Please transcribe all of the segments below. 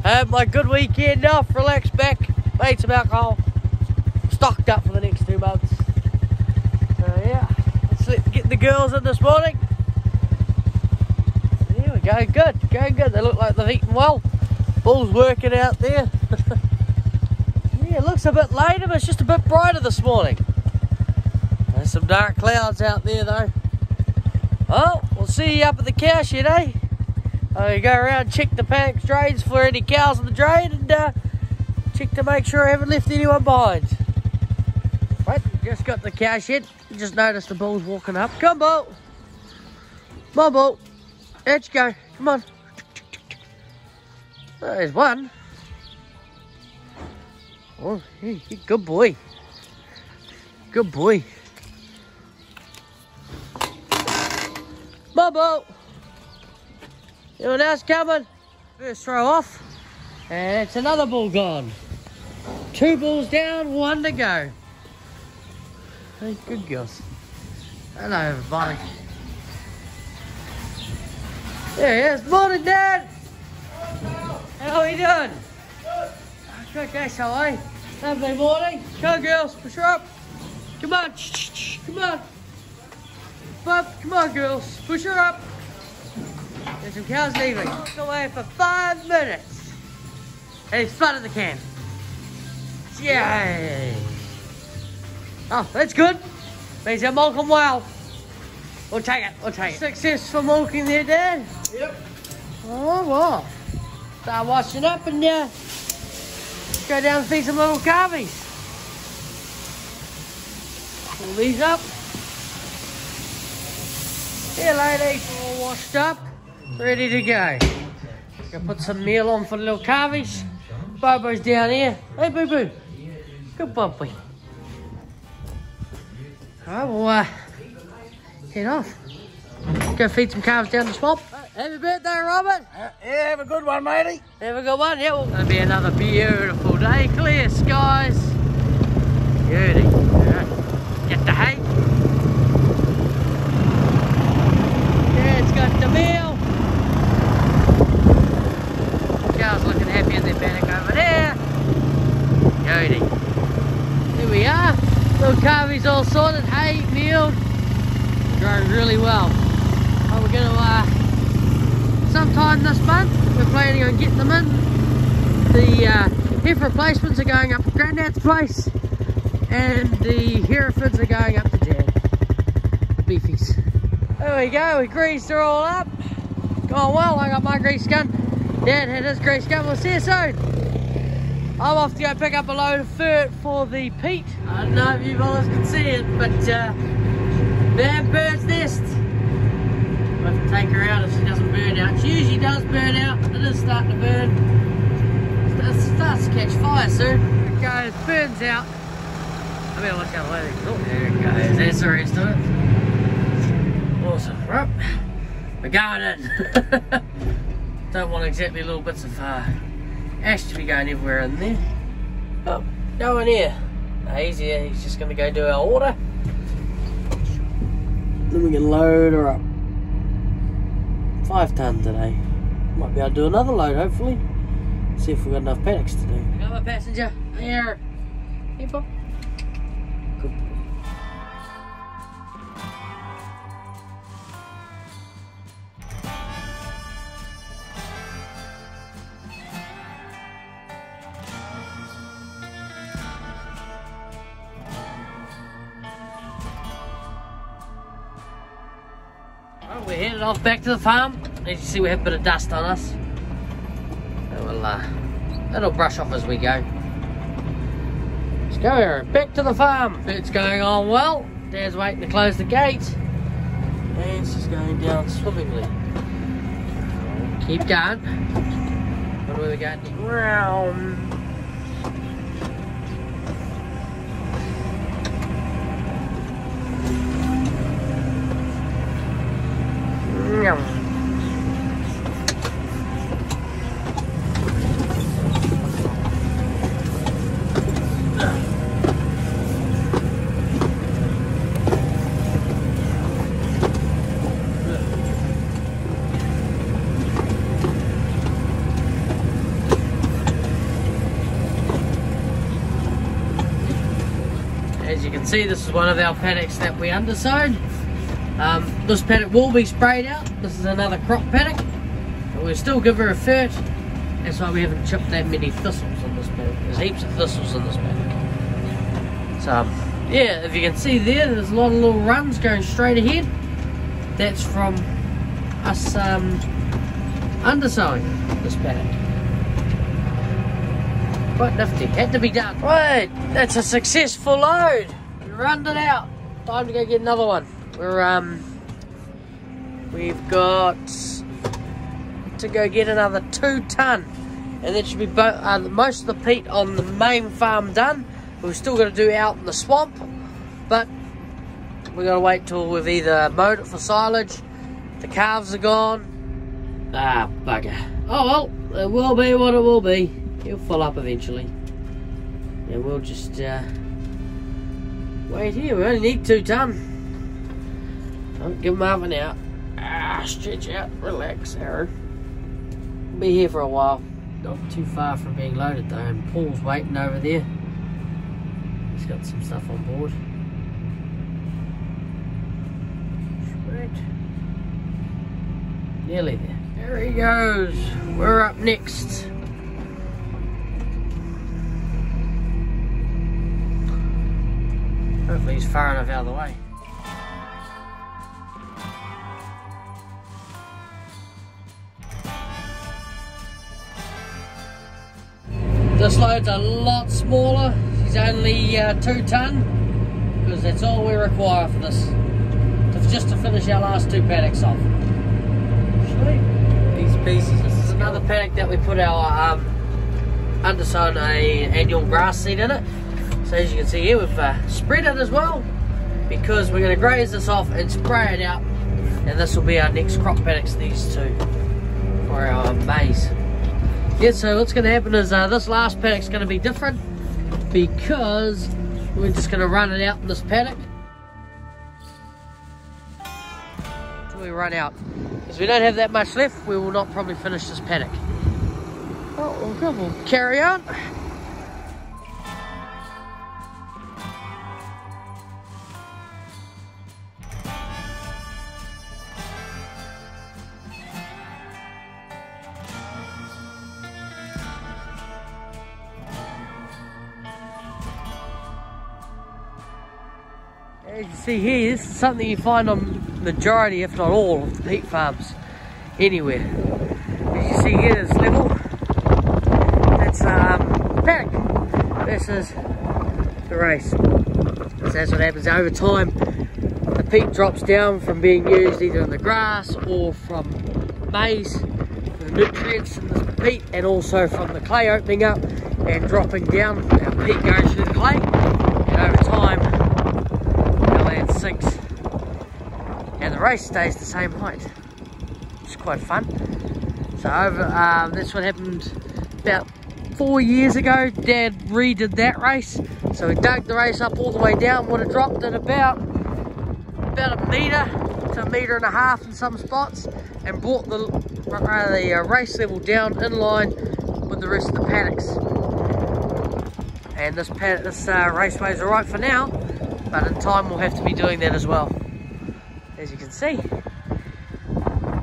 Had my good weekend off, relaxed back, made some alcohol, stocked up for the next 2 months. So yeah, let's get the girls in this morning. There we go, good, going good. They look like they've eaten well. Bull's working out there. Yeah, it looks a bit later, but it's just a bit brighter this morning. There's some dark clouds out there though. Oh, we'll see you up at the cow shed, eh? You go around, check the paddock drains for any cows in the drain, and check to make sure I haven't left anyone behind. Right, just got the cow shed. Just noticed the bull's walking up. Come on, bull. Come on, bull. Let's go. Come on. There's one. Oh, good boy. Good boy. Come on, bull. Anyone else coming? First throw off. And it's another bull gone. 2 bulls down, 1 to go. Hey, good girls. Hello, everybody. There he is. Morning, Dad. How are you doing? Good. Okay, so lovely morning. Come on, girls. Push her up. Come on. Come on. Come on, girls. Push her up. There's some cows leaving. Walked away for 5 minutes. And he's flooded the can. Yay! Oh, that's good. Means they're milking well. We'll take it. We'll take it. Success for milking there, Dad? Yep. Oh, well. Start washing up and go down and feed some little calves. Pull these up. Here, ladies. All washed up. Ready to go. Gonna put some meal on for the little calves. Bobo's down here. Hey, Boo Boo. Good puppy. Alright, we'll head off. Go feed some calves down the swamp. Happy birthday, Robert. Yeah, have a good one, matey. Have a good one. Yeah, well, it'll be another beautiful day. Clear skies. Beauty. Get the hay. Yeah, it's got the meal. Cows looking happy in their paddock over there. Beauty. Here we are. Little calves all sorted, hay, meal. Growing really well. Oh, we're going to, sometime this month, we're planning on getting them in. The heifer replacements are going up to Grandad's place. And the Herefords are going up to Dad. Beefies. There we go, we greased her all up. Going well, I got my grease gun. Dad had his grease gun. We'll see you soon. I'm off to go pick up a load of fert for the peat. I don't know if you fellas can see it, but bad bird's nest. I'll have to take her out if she doesn't burn out. She usually does burn out, but it is starting to burn. It starts to catch fire soon. There it goes, burns out. I better watch out later. Oh, there it goes. That's the rest of it. Awesome. Right. We're going in. Don't want exactly little bits of ash to be going everywhere in there. Oh, go in here. He's here. He's just going to go do our order. Then we can load her up. 5 tonne today. Might be able to do another load, hopefully. See if we've got enough paddocks to do. Another passenger. Here. Here, Pop. Good. Well, we're headed off back to the farm. As you see, we have a bit of dust on us. So we'll, it'll brush off as we go. Let's go, Aaron. Back to the farm. It's going on well. Dad's waiting to close the gate. And it's just going down swimmingly. Keep going. What are we going? Round. As you can see, this is one of our paddocks that we undersowed. This paddock will be sprayed out. This is another crop paddock, but we'll still give her a fert. That's why we haven't chipped that many thistles in this paddock. There's heaps of thistles in this paddock. So yeah, if you can see there's a lot of little runs going straight ahead. That's from us undersowing this paddock. Quite nifty, had to be done. Right, that's a successful load. We runned it out. Time to go get another one. We've got to go get another 2 ton, and that should be most of the peat on the main farm done. We've still got to do out in the swamp, but we've got to wait till we've either mowed it for silage, the calves are gone. Ah, bugger. Oh well, it will be what it will be. He'll fill up eventually, and we'll just wait here. We only need 2 ton. Don't give him half an hour. Stretch out, relax, Aaron. We'll be here for a while. Not too far from being loaded though, and Paul's waiting over there. He's got some stuff on board. Sweet. Nearly there. There he goes. We're up next. Hopefully he's far enough out of the way. This load's a lot smaller. She's only 2 ton, because that's all we require for this. Just to finish our last 2 paddocks off. Sweet. These pieces. This is another paddock that we put our undersown annual grass seed in it. So as you can see here, we've spread it as well, because we're going to graze this off and spray it out, and this will be our next crop paddocks, these 2, for our maize. Yeah, so what's going to happen is this last paddock's going to be different, because we're just going to run it out in this paddock until we run out. Because we don't have that much left, we will not probably finish this paddock. Oh, okay, we'll carry on. As you see here, this is something you find on majority, if not all, of the peat farms anywhere. As you see here, this level, that's paddock versus the race. So that's what happens over time. The peat drops down from being used either in the grass or from maize, the nutrients in the peat, and also from the clay opening up and dropping down. Our peat goes through the clay, and over time sinks, and the race stays the same height. It's quite fun. So that's what happened about 4 years ago. Dad redid that race, so we dug the race up all the way down. Would have dropped it about a metre to 1.5 meters in some spots, and brought the race level down in line with the rest of the paddocks. And this raceway is alright for now, but in time we'll have to be doing that as well. As you can see,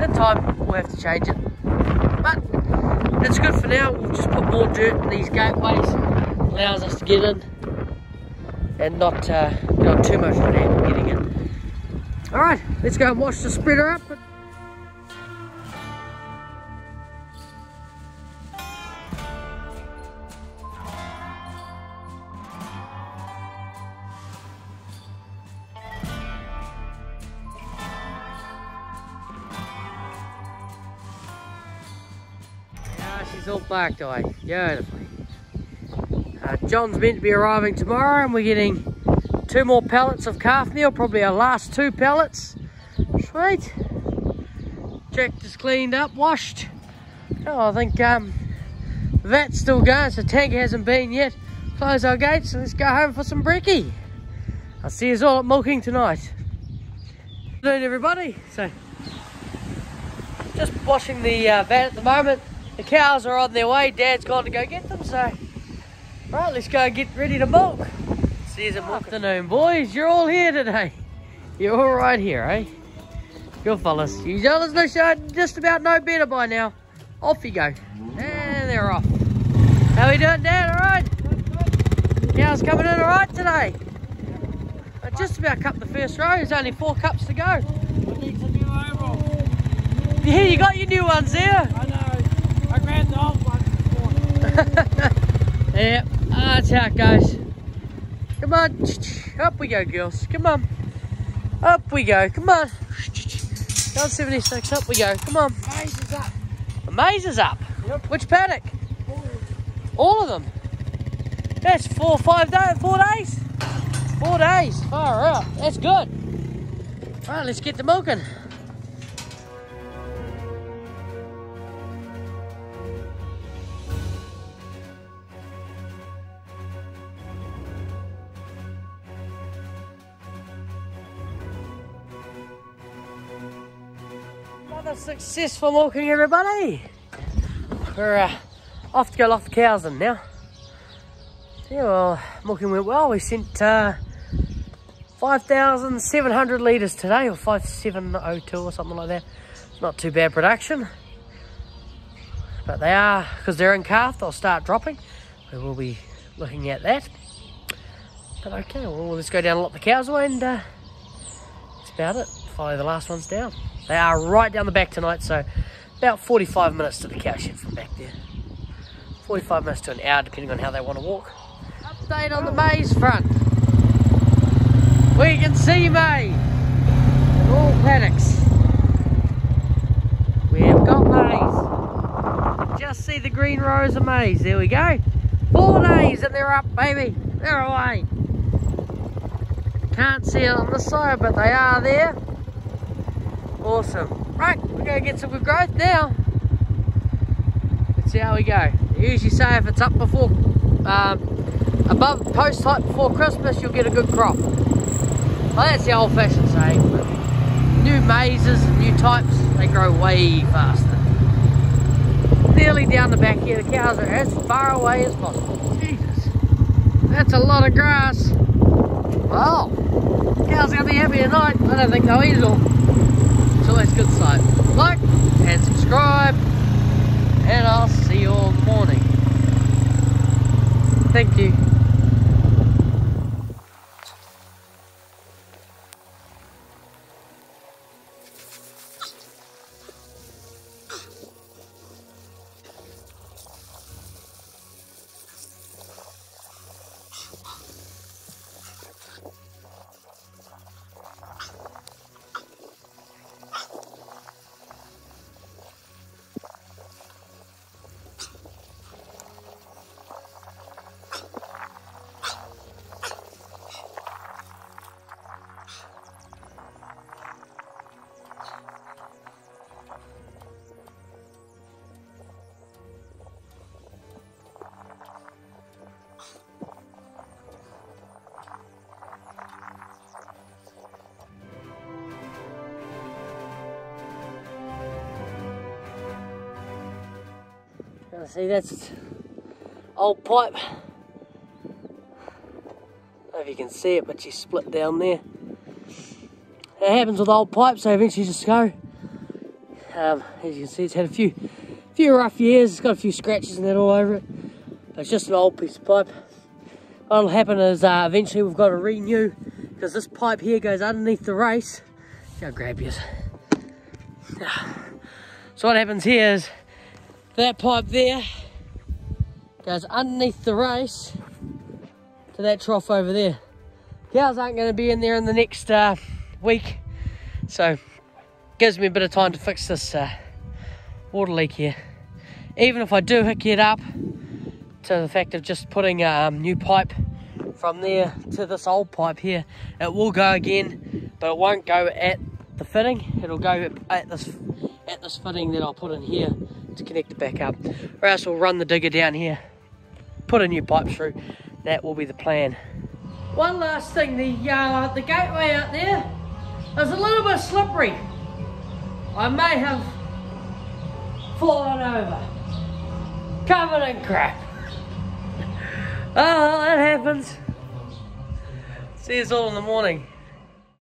in time we'll have to change it, but it's good for now. We'll just put more dirt in these gateways, allows us to get in and not go too much for that getting in. Alright, let's go and wash the spreader up. She's all barked away, beautifully. John's meant to be arriving tomorrow, and we're getting 2 more pallets of calf meal, probably our last 2 pallets. Sweet. Checked is cleaned up, washed. Oh, I think that's still going, so tank hasn't been yet. Close our gates and let's go home for some brekkie. I'll see you all at milking tonight. Good afternoon, everybody. So, just washing the van at the moment. The cows are on their way. Dad's gone to go get them, so right, let's go get ready to milk. See There's a afternoon, boys. You're all here today. You're all right here, eh? Good fellas. You fellas no should just about know better by now. Off you go. And they're off. How we doing, Dad? All right? Cows coming in all right today? I just about cupped the first row. There's only 4 cups to go. I need some new arvo. Yeah, you got your new ones there. I know. I grabbed the old ones this morning. Yeah, that's how it goes. Come on. Up we go, girls. Come on. Up we go. Come on. Go on, 76. Up we go. Come on. Maize is up. The maize is up. Yep. Which paddock? All of them. That's 4 days. 4 days. Far out. That's good. All right, let's get to milking. Another successful milking, everybody. We're off to go lock the cows in now. Yeah, well, milking went well. We sent 5,700 litres today, or 5,702 or something like that. Not too bad production. But they are, because they're in calf, they'll start dropping. We will be looking at that. But okay, well, let's go down and lock the cows away, and that's about it. Follow the last ones down. They are right down the back tonight, so about 45 minutes to the cow shed from back there. 45 minutes to an hour, depending on how they want to walk. Update on the maize front. We can see maize in all paddocks. We have got maize. Just see the green rows of maize. There we go. 4 days and they're up, baby. They're away. Can't see it on the side, but they are there. Awesome. Right, we're going to get some good growth now. Let's see how we go. They usually say if it's up before, above post height before Christmas, you'll get a good crop. Well, that's the old-fashioned saying. But new mazes and new types, they grow way faster. Nearly down the back here, the cows are as far away as possible. Jesus, that's a lot of grass. Well, cows are going to be happy tonight. I don't think they'll eat it all. So that's a good sign. Like and subscribe, and I'll see you all in the morning. Thank you. See, that's old pipe. I don't know if you can see it, but she's split down there. It happens with old pipes, they eventually just go. As you can see, it's had a few rough years. It's got a few scratches and that all over it. But it's just an old piece of pipe. What'll happen is eventually we've got to renew, because this pipe here goes underneath the race. I'll grab you. So what happens here is that pipe there goes underneath the race to that trough over there. Cows aren't going to be in there in the next week, so gives me a bit of time to fix this water leak here. Even if I do hook it up to the fact of just putting a new pipe from there to this old pipe here, it will go again, but it won't go at the fitting. It'll go at this fitting that I'll put in here to connect it back up, or else we'll run the digger down here, put a new pipe through. That will be the plan. One last thing, the gateway out there is a little bit slippery. I may have fallen over, covered in crap. Oh, that happens. See you all in the morning.